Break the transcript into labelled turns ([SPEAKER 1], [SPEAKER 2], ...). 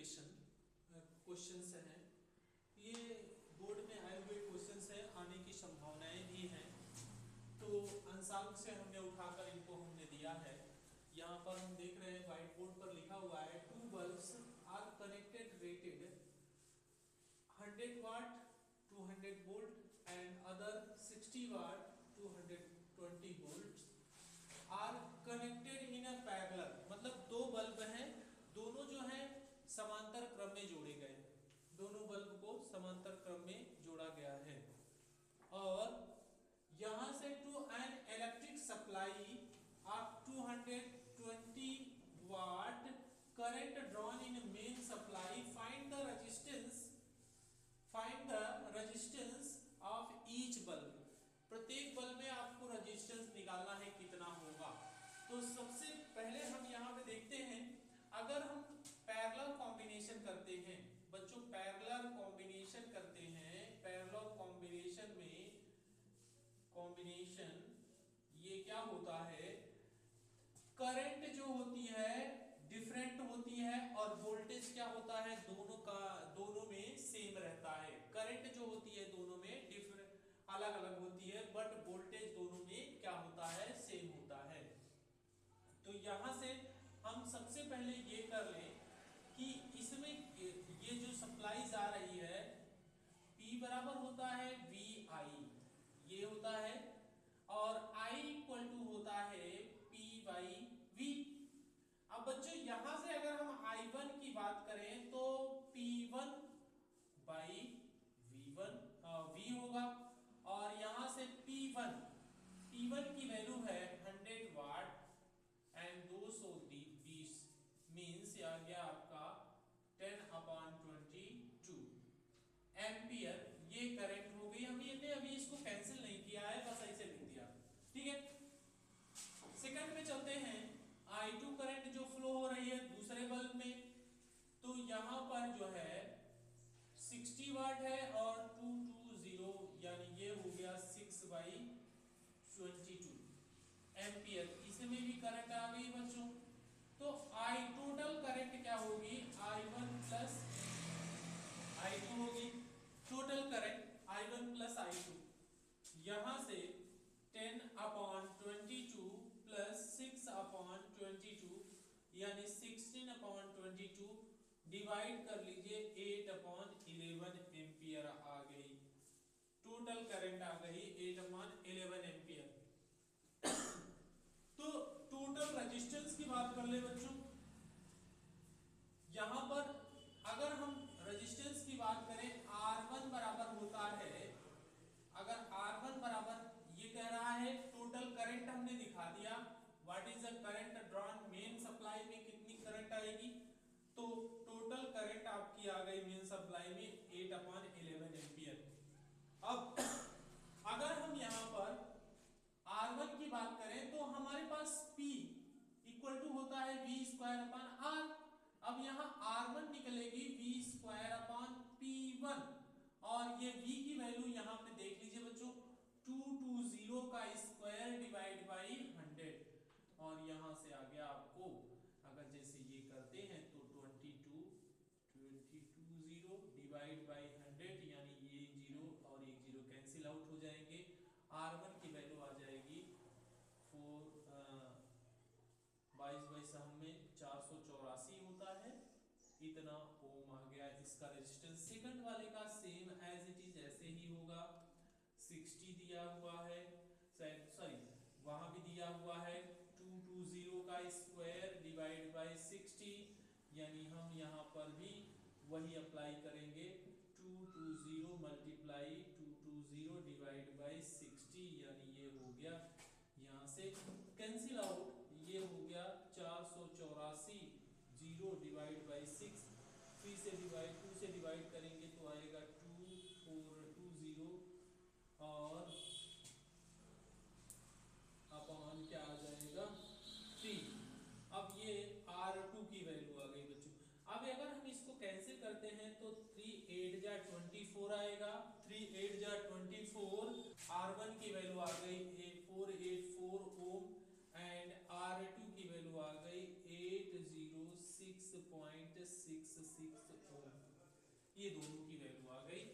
[SPEAKER 1] Questions हैं। ये board में आए हुए क्वेश्चंस हैं, आने की संभावनाएं भी हैं। तो अंशांक से हमने उठाकर इनको हमने दिया है। यहाँ पर हम देख रहे हैं व्हाइट बोर्ड पर लिखा हुआ है 2 bulbs are connected rated 100 watt 200 volt and other 60 watt 220 volts are connected in a parallel. मतलब दो बल्ब हैं, दोनों जो हैं समांतर क्रम में जोड़े गए, दोनों बल्ब को समांतर क्रम में जोड़ा गया है। और यहां से to an electric supply of 220 watt current drawn in main supply, find the resistance of each bulb. प्रत्येक बल्ब में आपको रेजिस्टेंस निकालना है कितना होगा। तो सबसे पहले हम यहाँ पे देखते हैं, अगर हम पैरेलल कॉम्बिनेशन करते हैं बच्चों, पैरेलल कॉम्बिनेशन करते हैं, पैरेलल कॉम्बिनेशन में ये क्या होता है, करंट जो होती है डिफरेंट होती है और वोल्टेज क्या होता है दोनों में सेम रहता है। करंट जो होती है दोनों में डिफरेंट अलग अलग होती है, बट वोल्टेज दोनों में क्या होता है, सेम होता है। तो यहां से हम सबसे पहले ये कर लें कि इसमें ये जो सप्लाई जा रही है P बराबर होता है VI, ये होता है, और I इक्वल टू होता है P बाई V। अब बच्चों यहां से अगर हम I1 की बात करें तो P1 बाई V होगा, और यहां से P1 की वैल्यू है 100 वाट एंड 220 मीन्स आ गया आपका 10/22 एम्पियर। ये करंट हो गई। हमने अभी इसको कैंसिल नहीं किया है, बस ऐसे लिख दिया, ठीक है। सेकंड में चलते हैं, I2 करंट जो फ्लो हो रही है दूसरे बल्ब में, तो यहां पर जो है 60 वाट है और 220 यानी ये हो गया 6/22 एम्पियर। इसमें भी करंट आ गई बच्चों। तो टोटल करंट क्या होगी, I1 प्लस I2 होगी। Total current I1 plus I2 यहां से 10/22 प्लस 6/22 यानी 16/22 डिवाइड कर लीजिए 8/11 एम्पियर आ गई। टोटल करंट आ गई 8/11 एम्पियर। तो टोटल रेजिस्टेंस की बात कर ले बच्चों, यहां पर अगर हम रेजिस्टेंस की बात करें R1 बराबर होता है, अगर R1 बराबर ये कह रहा है टोटल करंट हमने दिखा दिया, what is the current drawn main supply में कितनी करंट आएगी, तो टोटल करंट आपकी आ गई मेन सप्लाई में 8/11 एम्पियर। अब अगर हम यहां पर R1 की बात करें तो हमारे पास P इक्वल टू होता है V²/R। अब यहां R1 निकलेगी V²/P1 और ये V की वैल्यू यहां पे देख लीजिए बच्चों 220 का स्क्वायर डिवाइड बाई 100, और यहां से आ गया आपको, अगर जैसे ये करते हैं तो 220 डिवाइड बाई 100 यानी ये 0 और एक 0 कैंसिल आउट हो जाएंगे। R1 की वैल्यू आ जाएगी 22/7 में 484 होता है, इतना ओम आ गया इसका रेजिस्टेंस। सेकंड वाले का सेम एज इट इज ऐसे ही होगा, 60 दिया हुआ है, सॉरी वहां भी दिया हुआ है 220 का स्क्वायर डिवाइड बाय 60, यानी हम यहां पर भी वही अप्लाई करेंगे 220 मल्टीप्लाई 220 डिवाइड बाय 60, यानी ये हो गया यहां से कैंसिल आउट, ये हो गया 484 0 डिवाइड बाय 6, 2 से डिवाइड करेंगे तो आएगा 2420 और अपॉन क्या आ जाएगा 3। अब ये R2 की वैल्यू आ गई बच्चों। अब अगर हम इसको कैंसिल करते हैं तो 3 8 जा 24 आएगा, 3 8 जा 24, R1 की वैल्यू आ गई 484 ओम एंड R2 की वैल्यू आ गई 806.66 ये दोनों की वैल्यू आ गई।